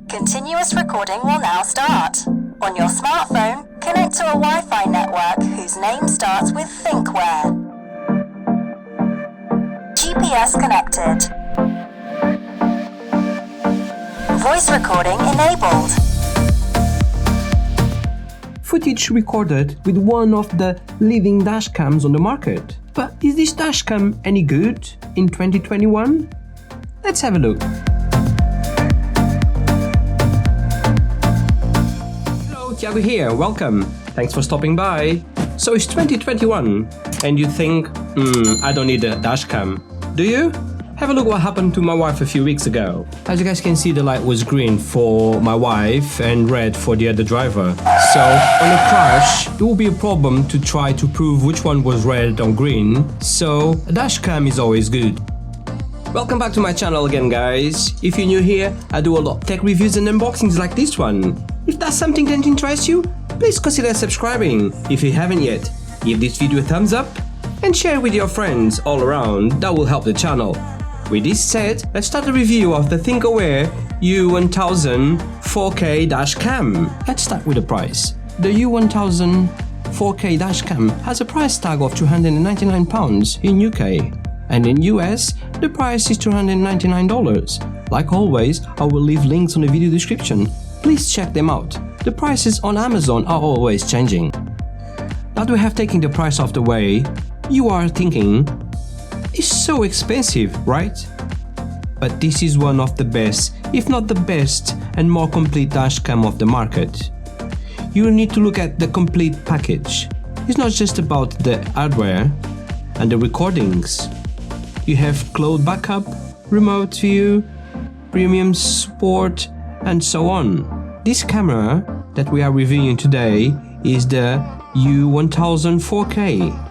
Continuous recording will now start. On your smartphone, connect to a Wi-Fi network whose name starts with Thinkware. GPS connected. Voice recording enabled. Footage recorded with one of the leading dashcams on the market. But is this dashcam any good in 2021? Let's have a look. Hello, Thiago here, welcome. Thanks for stopping by. So it's 2021 and you think, I don't need a dashcam. Do you? Have a look what happened to my wife a few weeks ago. As you guys can see, the light was green for my wife and red for the other driver. So on a crash, it will be a problem to try to prove which one was red or green. So a dashcam is always good. Welcome back to my channel again, guys. If you're new here, I do a lot of tech reviews and unboxings like this one. If that's something that interests you, please consider subscribing. If you haven't yet, give this video a thumbs up and share with your friends all around. That will help the channel. With this said, let's start the review of the THINKWARE U1000 4K dashcam. Let's start with the price. The U1000 4K dashcam has a price tag of £299 in UK, and in US the price is $299. Like always, I will leave links on the video description. Please check them out. The prices on Amazon are always changing. Now that we have taken the price off the way, you are thinking, it's so expensive, right? But this is one of the best, if not the best, and more complete dashcam of the market. You need to look at the complete package. It's not just about the hardware and the recordings. You have cloud backup, remote view, premium support, and so on. This camera that we are reviewing today is the U1000 4K.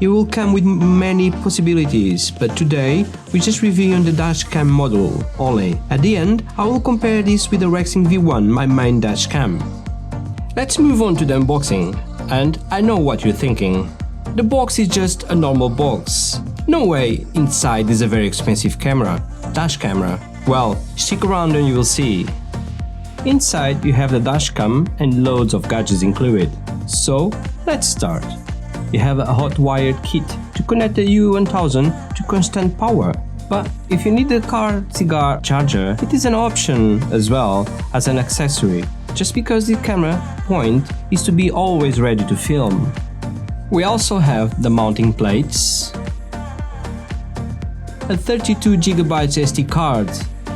It will come with many possibilities, but today we're just reviewing the dashcam model only. At the end, I will compare this with the Rexing V1, my main dashcam. Let's move on to the unboxing. And I know what you're thinking. The box is just a normal box. No way inside is a very expensive camera, dash camera. Well, stick around and you will see. Inside you have the dashcam and loads of gadgets included. So let's start. You have a hot wired kit to connect the U1000 to constant power. But if you need a car cigar charger, it is an option as well as an accessory, just because the camera point is to be always ready to film. We also have the mounting plates, a 32GB SD card,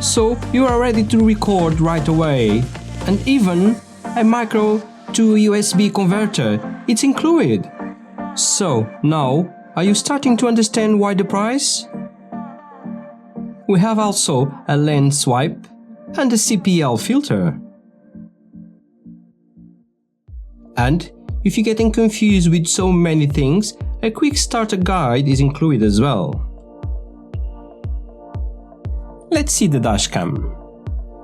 so you are ready to record right away, and even a micro to USB converter, it's included. So now, are you starting to understand why the price? We have also a lens swipe and a CPL filter. And if you're getting confused with so many things, a quick starter guide is included as well. Let's see the dashcam.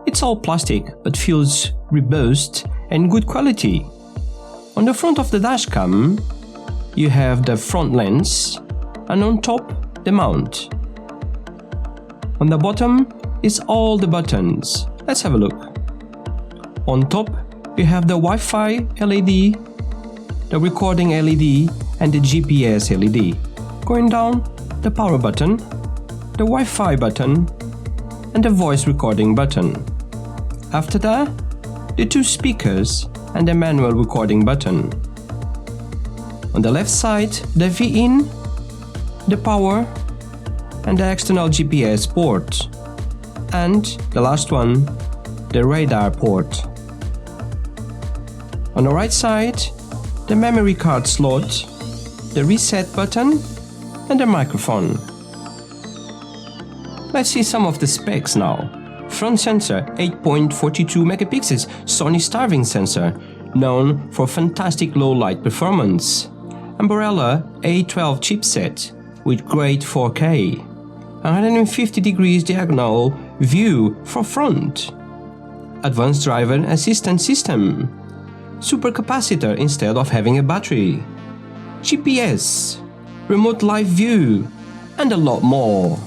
It's all plastic but feels robust and good quality. On the front of the dashcam, you have the front lens, and on top, the mount. On the bottom is all the buttons. Let's have a look. On top, you have the Wi-Fi LED, the recording LED, and the GPS LED. Going down, the power button, the Wi-Fi button, and the voice recording button. After that, the two speakers and the manual recording button. On the left side, the V-in, the power, and the external GPS port. And the last one, the radar port. On the right side, the memory card slot, the reset button, and the microphone. Let's see some of the specs now. Front sensor 8.42 megapixels Sony starving sensor, known for fantastic low light performance. Umbrella A12 chipset with great 4K. 150 degrees diagonal view for front. Advanced driver assistance system. Supercapacitor instead of having a battery. GPS, remote live view, and a lot more.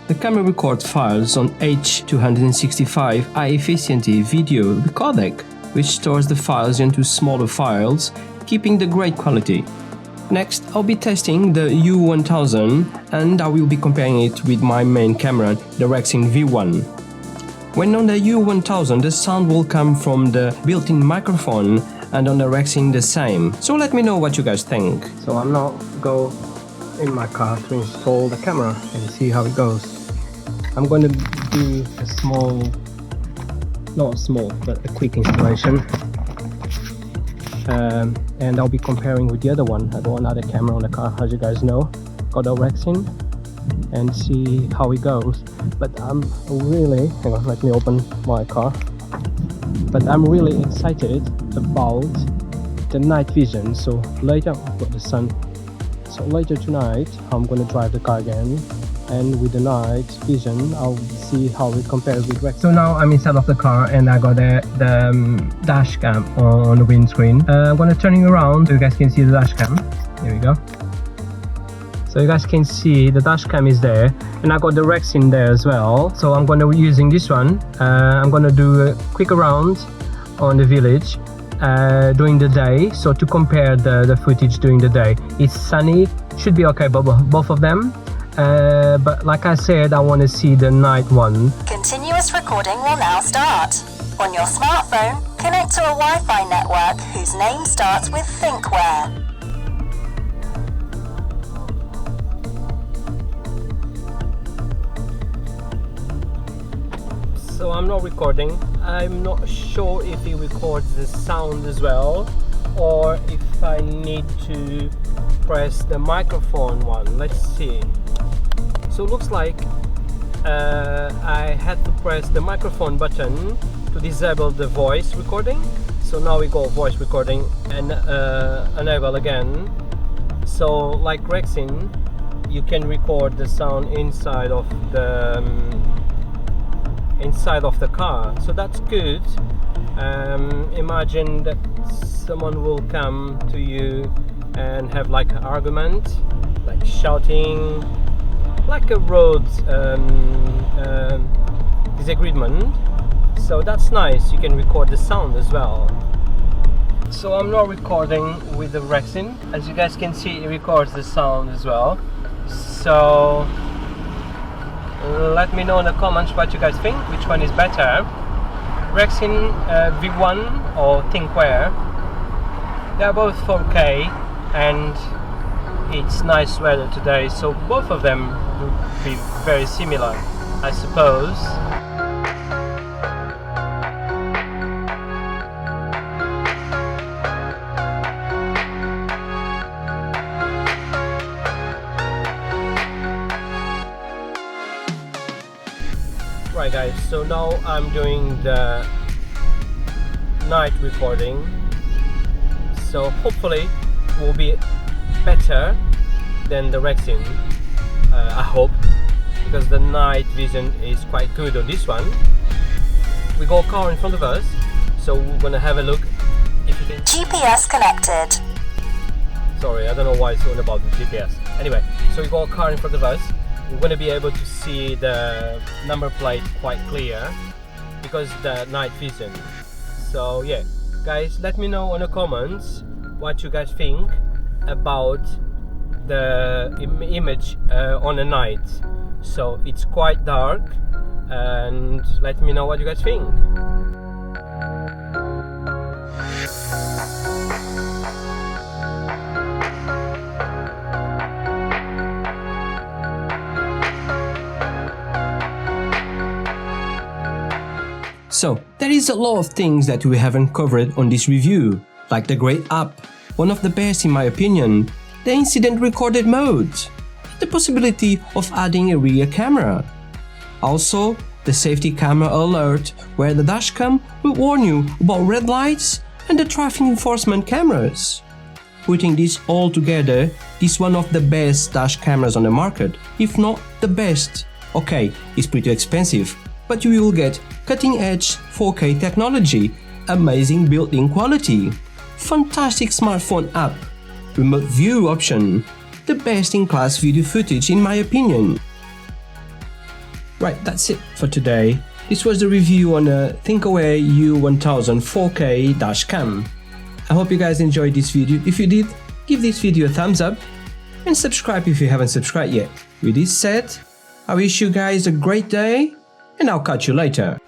The camera records files on H265 high-efficiency video codec, which stores the files into smaller files, keeping the great quality. Next, I'll be testing the U1000 and I will be comparing it with my main camera, the Directional V1. When on the U1000, the sound will come from the built-in microphone, and on the Directional the same. So let me know what you guys think. So I'm now go in my car to install the camera and see how it goes. I'm going to do a small, not small, but a quick installation. And I'll be comparing with the other one. I got another camera on the car, as you guys know. Got the Directional and see how it goes. But I'm really, hang on, let me open my car. But I'm really excited about the night vision. So later, I've got the sun. So later tonight, I'm gonna drive the car again, and with the night vision, I'll see how it compares with Rex. So now I'm inside of the car, and I got the dash cam on the windscreen. I'm gonna turn it around so you guys can see the dash cam. Here we go. So you guys can see the dash cam is there, and I got the Rex in there as well. So I'm gonna be using this one. I'm gonna do a quick round on the village during the day, so to compare the footage during the day. It's sunny, should be okay, both of them. But like I said, I want to see the night one. Continuous recording will now start. On your smartphone, connect to a Wi-Fi network whose name starts with Thinkware. So I'm not recording. I'm not sure if it records the sound as well, or if I need to press the microphone one. Let's see. So it looks like I had to press the microphone button to disable the voice recording. So now we go voice recording and enable again. So like Rexin, you can record the sound inside of the car, so that's good. Imagine that someone will come to you and have like an argument, like shouting, like a road disagreement. So that's nice, you can record the sound as well. So I'm not recording with the Rexin. As you guys can see, it records the sound as well. So let me know in the comments what you guys think, which one is better, Directional V1 or Thinkware. They're both 4K and it's nice weather today, so both of them would be very similar, I suppose. Right guys, so now I'm doing the night recording, so hopefully it will be better than the Rexin, I hope, because the night vision is quite good on this one. We got a car in front of us, so we're gonna have a look if you can... GPS connected. Sorry, I don't know why it's all about the GPS. Anyway, so we got a car in front of us. We're going to be able to see the number plate quite clear because the night vision. So yeah, guys, let me know in the comments what you guys think about the image on the night. So it's quite dark, and let me know what you guys think. So, there is a lot of things that we haven't covered on this review, like the great app, one of the best in my opinion, the incident recorded mode, the possibility of adding a rear camera. Also, the safety camera alert, where the dashcam will warn you about red lights, and the traffic enforcement cameras. Putting this all together, this is one of the best dash cameras on the market, if not the best. Okay, it's pretty expensive, but you will get cutting-edge 4K technology, amazing built-in quality, fantastic smartphone app, remote view option, the best-in-class video footage in my opinion. Right, that's it for today. This was the review on a Thinkware U1000 4K dashcam. I hope you guys enjoyed this video. If you did, give this video a thumbs up and subscribe if you haven't subscribed yet. With this said, I wish you guys a great day and I'll catch you later.